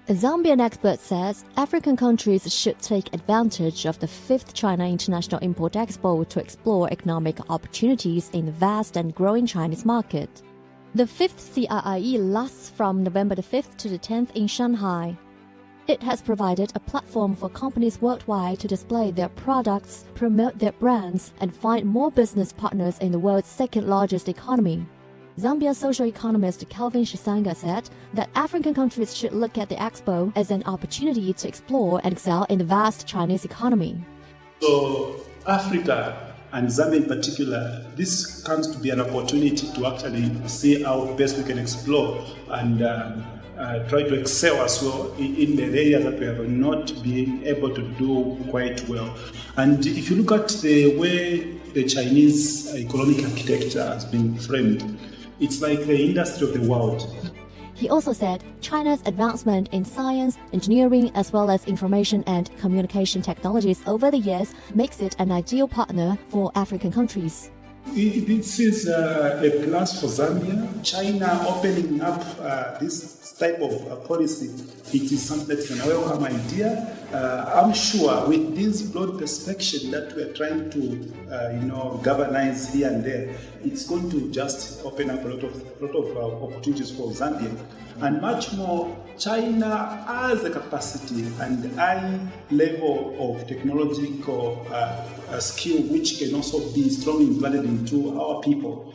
A Zambian expert says African countries should take advantage of the 5th China International Import Expo to explore economic opportunities in the vast and growing Chinese market. The 5th CIIE lasts from November the 5th to the 10th in Shanghai. It has provided a platform for companies worldwide to display their products, promote their brands, and find more business partners in the world's second largest economy. Zambia social economist Calvin Shisanga said that African countries should look at the expo as an opportunity to explore and excel in the vast Chinese economy. So Africa and Zambia in particular, this comes to be an opportunity to actually see how best we can explore and try to excel as well in the areas that we have not been able to do quite well. And if you look at the way the Chinese economic architecture has been framed, it's like the industry of the world. He also said China's advancement in science, engineering, as well as information and communication technologies over the years makes it an ideal partner for African countries. This is a plus for Zambia. China opening up this type of policy, it is something that's a welcome idea. I'm sure with this broad perspective that we are trying to governize here and there, it's going to just open up a lot of opportunities for Zambia. And much more, China has the capacity and high level of technological skill which can also be strongly embedded into our people.